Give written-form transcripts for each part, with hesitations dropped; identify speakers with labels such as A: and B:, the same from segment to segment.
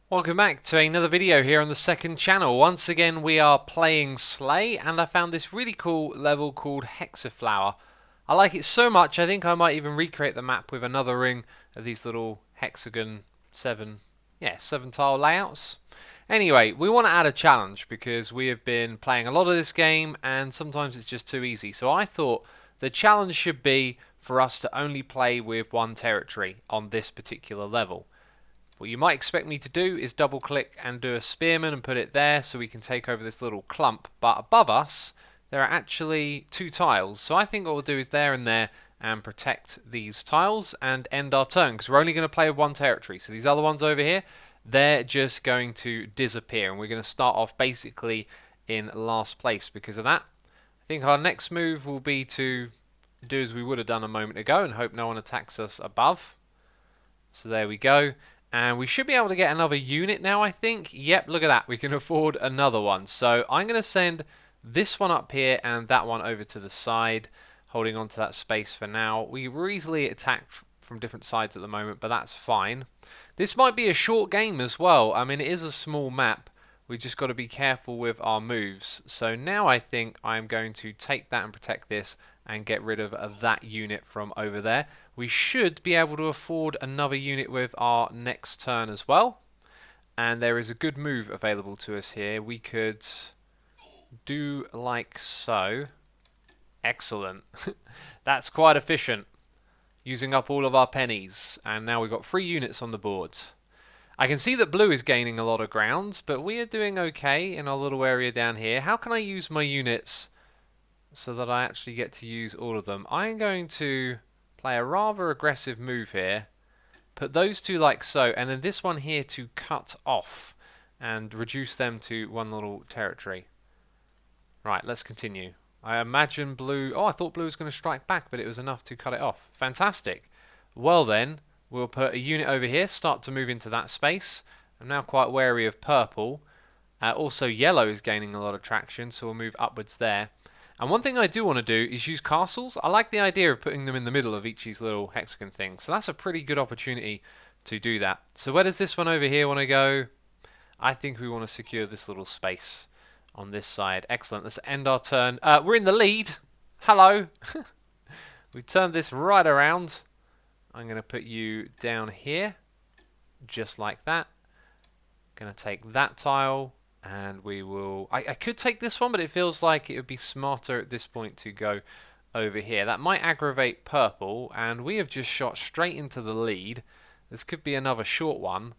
A: Welcome back to another video here on the second channel. Once again we are playing Slay and I found this really cool level called Hexflower. I like it so much I think I might even recreate the map with another ring of these little hexagon seven tile layouts. Anyway, we want to add a challenge because we have been playing a lot of this game and sometimes it's just too easy. So I thought the challenge should be for us to only play with one territory on this particular level. What you might expect me to do is double click and do a spearman and put it there so we can take over this little clump, but above us there are actually two tiles, so I think what we'll do is there and there and protect these tiles and end our turn because we're only going to play with one territory. So these other ones over here, they're just going to disappear and we're going to start off basically in last place because of that. I think our next move will be to do as we would have done a moment ago and hope no one attacks us above. So there we go. And we should be able to get another unit now, I think. Yep, look at that. We can afford another one. So I'm going to send this one up here and that one over to the side, holding on to that space for now. We were easily attacked from different sides at the moment, but that's fine. This might be a short game as well. I mean, it is a small map. We just got to be careful with our moves. So now I think I'm going to take that and protect this and get rid of that unit from over there. We should be able to afford another unit with our next turn as well. And there is a good move available to us here. We could do like so. Excellent. That's quite efficient. Using up all of our pennies. And now we've got 3 units on the board. I can see that blue is gaining a lot of ground, but we are doing okay in our little area down here. How can I use my units so that I actually get to use all of them? I'm going to play a rather aggressive move here. Put those two like so, and then this one here to cut off and reduce them to one little territory. Right, let's continue. I imagine blue... Oh, I thought blue was going to strike back, but it was enough to cut it off. Fantastic. Well then, we'll put a unit over here, start to move into that space. I'm now quite wary of purple. Also, yellow is gaining a lot of traction, so we'll move upwards there. And one thing I do want to do is use castles. I like the idea of putting them in the middle of each of these little hexagon things. So that's a pretty good opportunity to do that. So where does this one over here want to go? I think we want to secure this little space on this side. Excellent. Let's end our turn. We're in the lead. Hello. We turned this right around. I'm going to put you down here. Just like that. Going to take that tile. And we will... I could take this one, but it feels like it would be smarter at this point to go over here. That might aggravate purple, and we have just shot straight into the lead. This could be another short one,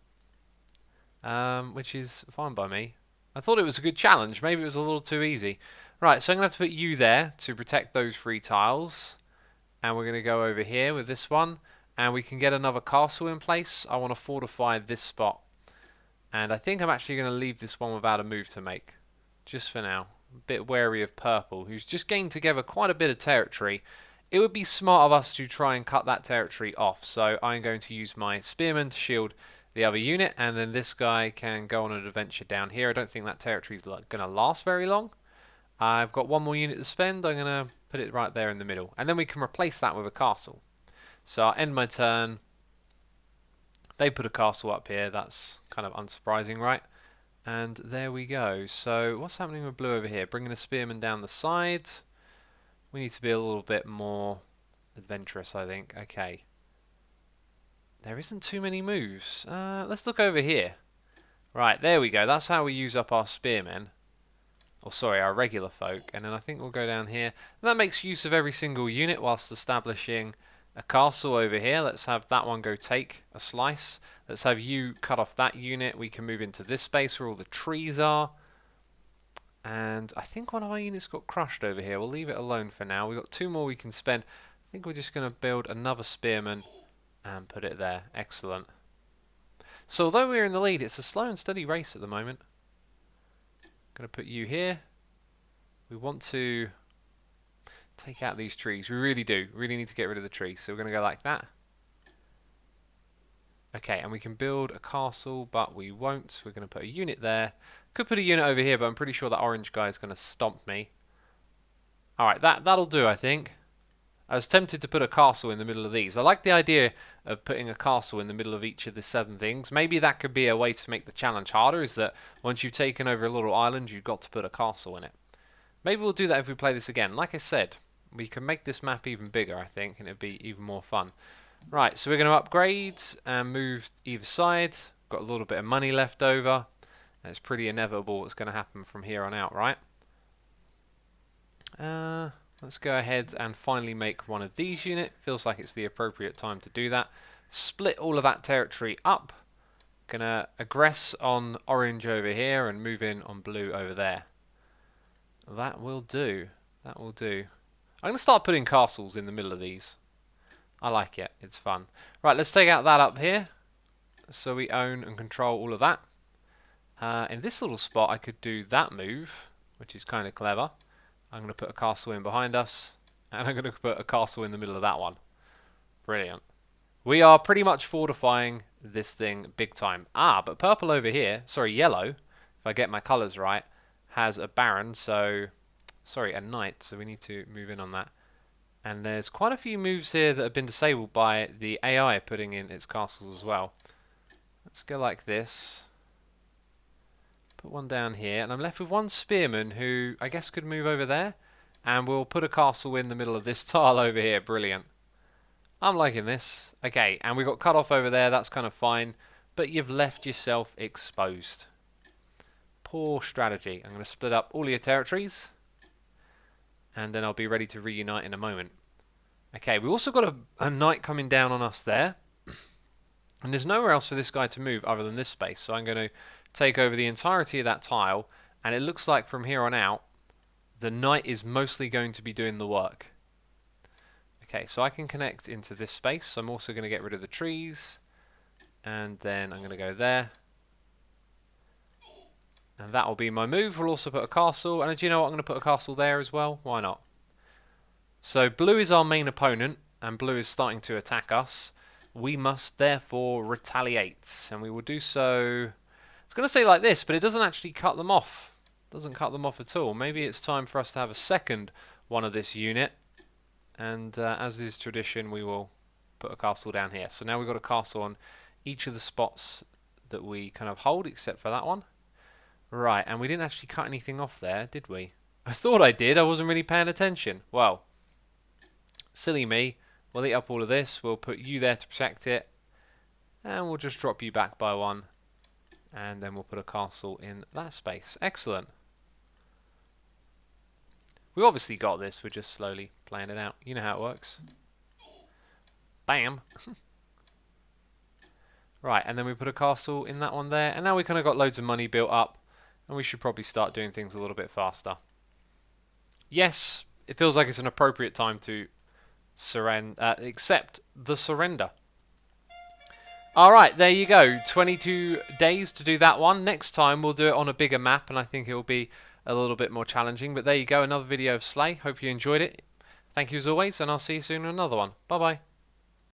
A: which is fine by me. I thought it was a good challenge. Maybe it was a little too easy. Right, so I'm going to have to put you there to protect those 3 tiles. And we're going to go over here with this one. And we can get another castle in place. I want to fortify this spot. And I think I'm actually going to leave this one without a move to make. Just for now. A bit wary of purple, who's just gained together quite a bit of territory. It would be smart of us to try and cut that territory off. So I'm going to use my spearman to shield the other unit. And then this guy can go on an adventure down here. I don't think that territory is going to last very long. I've got one more unit to spend. I'm going to put it right there in the middle. And then we can replace that with a castle. So I'll end my turn. They put a castle up here. That's kind of unsurprising, right? And there we go. So what's happening with blue over here? Bringing a spearman down the side. We need to be a little bit more adventurous, I think. Okay. There isn't too many moves. Let's look over here. Right, there we go. That's how we use up our spearmen. Or sorry, our regular folk. And then I think we'll go down here. And that makes use of every single unit whilst establishing a castle over here. Let's have that one go take a slice. Let's have you cut off that unit. We can move into this space where all the trees are. And I think one of our units got crushed over here. We'll leave it alone for now. We've got 2 more we can spend. I think we're just going to build another spearman and put it there. Excellent. So although we're in the lead, it's a slow and steady race at the moment. Going to put you here. We want to take out these trees. We really do. Really need to get rid of the trees. So we're going to go like that. Okay, and we can build a castle, but we won't. We're going to put a unit there. Could put a unit over here, but I'm pretty sure that orange guy is going to stomp me. Alright, that'll do, I think. I was tempted to put a castle in the middle of these. I like the idea of putting a castle in the middle of each of the 7 things. Maybe that could be a way to make the challenge harder, is that once you've taken over a little island, you've got to put a castle in it. Maybe we'll do that if we play this again. Like I said, we can make this map even bigger, I think, and it'll be even more fun. Right, so we're going to upgrade and move either side. Got a little bit of money left over. And it's pretty inevitable what's going to happen from here on out, right? Let's go ahead and finally make one of these units. Feels like it's the appropriate time to do that. Split all of that territory up. Gonna aggress on orange over here and move in on blue over there. That will do. That will do. I'm gonna start putting castles in the middle of these. I like it. It's fun. Right, let's take out that up here. So we own and control all of that. In this little spot, I could do that move, which is kind of clever. I'm going to put a castle in behind us, and I'm going to put a castle in the middle of that one. Brilliant. We are pretty much fortifying this thing big time. But purple over here, sorry, yellow, if I get my colours right, has a baron, so, sorry, a knight, so we need to move in on that. And there's quite a few moves here that have been disabled by the AI putting in its castles as well. Let's go like this. Put one down here, and I'm left with one spearman who I guess could move over there, and we'll put a castle in the middle of this tile over here. Brilliant. I'm liking this. Okay, and we got cut off over there. That's kind of fine, but you've left yourself exposed. Poor strategy. I'm going to split up all your territories, and then I'll be ready to reunite in a moment. Okay, we also got a knight coming down on us there, and there's nowhere else for this guy to move other than this space, so I'm going to take over the entirety of that tile, and it looks like from here on out the knight is mostly going to be doing the work. Okay, so I can connect into this space, so I'm also going to get rid of the trees, and then I'm going to go there, and that will be my move. We'll also put a castle, and do you know what, I'm going to put a castle there as well. Why not? So blue is our main opponent, and blue is starting to attack us. We must therefore retaliate, and we will do so. I was going to say like this, but it doesn't actually cut them off. It doesn't cut them off at all. Maybe it's time for us to have a second one of this unit. And as is tradition, we will put a castle down here. So now we've got a castle on each of the spots that we kind of hold, except for that one. Right, and we didn't actually cut anything off there, did we? I thought I did. I wasn't really paying attention. Well, silly me. We'll eat up all of this. We'll put you there to protect it. And we'll just drop you back by one. And then we'll put a castle in that space. Excellent. We obviously got this. We're just slowly playing it out. You know how it works. Bam. Right, and then we put a castle in that one there. And now we kind of got loads of money built up. And we should probably start doing things a little bit faster. Yes, it feels like it's an appropriate time to accept the surrender. Alright, there you go. 22 days to do that one. Next time we'll do it on a bigger map, and I think it will be a little bit more challenging. But there you go, another video of Slay. Hope you enjoyed it. Thank you as always, and I'll see you soon in another one. Bye bye.